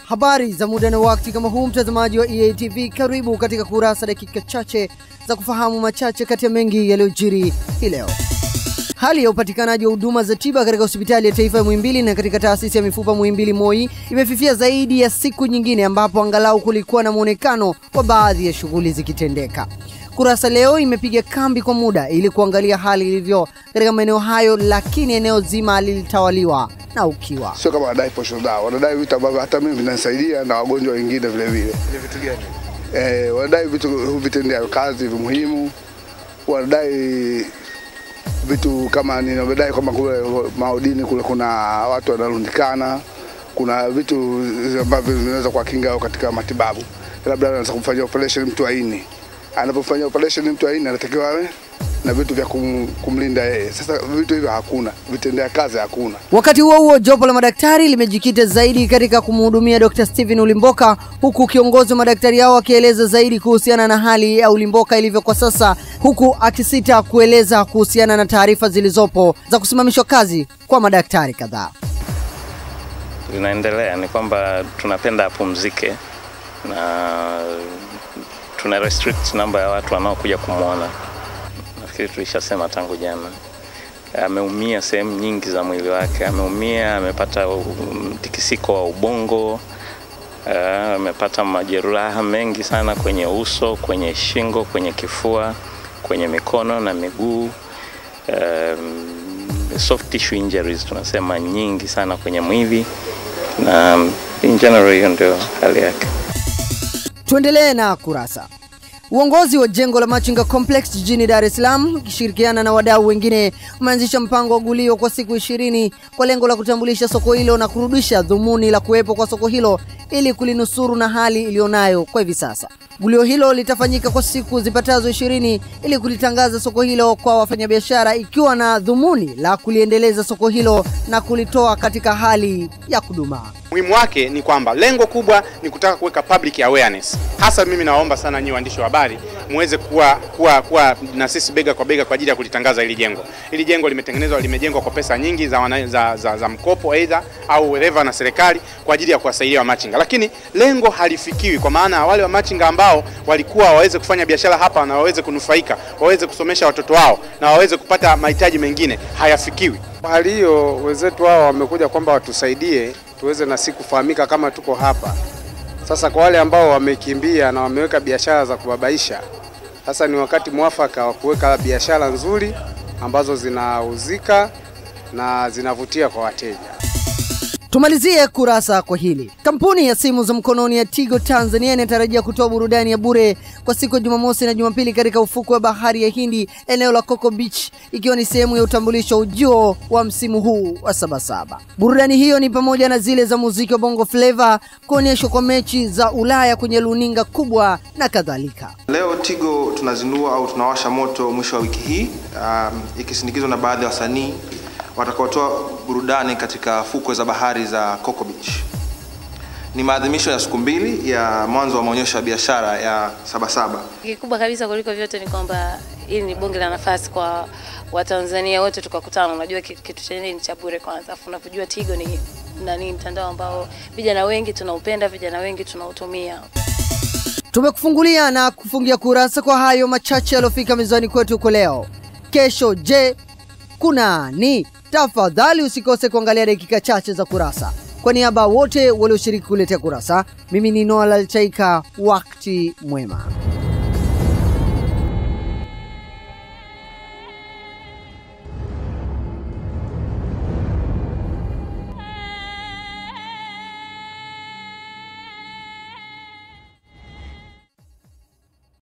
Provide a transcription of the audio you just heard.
Habari za muda na wakati kama huu, mtazamaji wa EATV, karibu katika kurasa dakika chache za kufahamu machache kati ya mengi yaliyojiri hii leo. Hali ya upatikanaji wa huduma za tiba katika hospitali ya taifa ya Muhimbili na katika taasisi ya mifupa Muhimbili Moi imefifia zaidi ya siku nyingine, ambapo angalau kulikuwa na muonekano wa baadhi ya shughuli zikitendeka. Kurasa leo imepiga kambi kwa muda ili kuangalia hali ilivyo katika maeneo hayo, lakini eneo zima lilitawaliwa na ukiwa. Sio kama wanadai posho dawa, wanadai vitu ambavyo hata mimi vinanisaidia na wagonjwa wengine vile vile. Ni vitu gani? Wanadai vitu vitendea kazi muhimu. Wanadai vitu kama wanadai kama kule maodini kule kuna watu wanarundikana. Kuna vitu ambavyo vinaweza kuwakinga katika matibabu. Labda anaweza kufanya operation mtu aini. Anapofanya operation mtu aini anatakiwa awe na vitu vya kumlinda yeye. Sasa vitu hivyo hakuna, vitendea kazi hakuna. Wakati huo jopo la madaktari limejikita zaidi katika kumhudumia Dr. Steven Ulimboka, huku kiongozi wa madaktari hao akieleza zaidi kuhusiana na hali ya Ulimboka ilivyo kwa sasa, huku akisita kueleza kuhusiana na taarifa zilizopo za kusimamishwa kazi kwa madaktari kadhaa. Inaendelea ni kwamba tunapenda apumzike na tuna restrict namba ya watu wanaokuja kumuona. Nafikiri tulishasema tangu jana. Ameumia sehemu nyingi za mwili wake, ameumia, amepata mtikisiko wa ubongo, amepata majeraha mengi sana kwenye uso, kwenye shingo, kwenye kifua, kwenye mikono na miguu. Soft tissue injuries tunasema nyingi sana kwenye mwili, na in general ndio hali yake. Tuendelee na kurasa. Uongozi wa jengo la Machinga Complex jijini Dar es Salaam ukishirikiana na wadau wengine umeanzisha mpango wa gulio kwa siku 20 kwa lengo la kutambulisha soko hilo na kurudisha dhumuni la kuwepo kwa soko hilo ili kulinusuru na hali ilionayo kwa hivi sasa. Gulio hilo litafanyika kwa siku zipatazo 20 ili kulitangaza soko hilo kwa wafanyabiashara, ikiwa na dhumuni la kuliendeleza soko hilo na kulitoa katika hali ya kudumaa. Muhimu wake ni kwamba lengo kubwa ni kutaka kuweka public awareness. Hasa mimi naomba sana nyinyi waandishi wa habari muweze kuwa na sisi bega kwa bega kwa ajili ya kulitangaza hili jengo. Hili jengo limejengwa kwa pesa nyingi za mkopo aidha au wherever na serikali kwa ajili ya kuwasaidia wamachinga. Lakini lengo halifikiwi, kwa maana wale wamachinga ambao walikuwa waweze kufanya biashara hapa na waweze kunufaika, waweze kusomesha watoto wao na waweze kupata mahitaji mengine, hayafikiwi. Hali hiyo wenzetu hao wamekuja kwamba watusaidie tuweze na siku kufahamika kama tuko hapa. Sasa kwa wale ambao wamekimbia na wameweka biashara za kubabaisha, sasa ni wakati mwafaka wa kuweka biashara nzuri ambazo zinauzika na zinavutia kwa wateja. Tumalizie kurasa kwa hili. Kampuni ya simu za mkononi ya Tigo Tanzania inatarajia kutoa burudani ya bure kwa siku ya Jumamosi na Jumapili katika ufukwe wa bahari ya Hindi, eneo la Coco Beach, ikiwa ni sehemu ya utambulisho ujio wa msimu huu wa Sabasaba. Burudani hiyo ni pamoja na zile za muziki wa Bongo Flava, kuonyeshwa kwa mechi za Ulaya kwenye luninga kubwa na kadhalika. Leo Tigo tunazindua au tunawasha moto mwisho wa wiki hii, ikisindikizwa na baadhi ya wasanii watakaotoa burudani katika fukwe za bahari za Coco Beach. Ni maadhimisho ya siku 2 ya mwanzo wa maonyesho ya biashara ya Sabasaba. Kikubwa kabisa kuliko vyote ni kwamba hili ni bonge la nafasi kwa Watanzania wote tukakutana. Unajua kitu chenye ni cha bure kwanza, afu unapojua Tigo ni mtandao ambao vijana wengi tunaupenda, vijana wengi tunautumia. Tumekufungulia na kufungia kurasa kwa hayo machache yaliyofika mezani kwetu kwa leo. Kesho je, kuna ni? Tafadhali usikose kuangalia dakika chache za kurasa. Kwa niaba wote walioshiriki kuletea kurasa, mimi ni Noah Lalchaika, wakati mwema.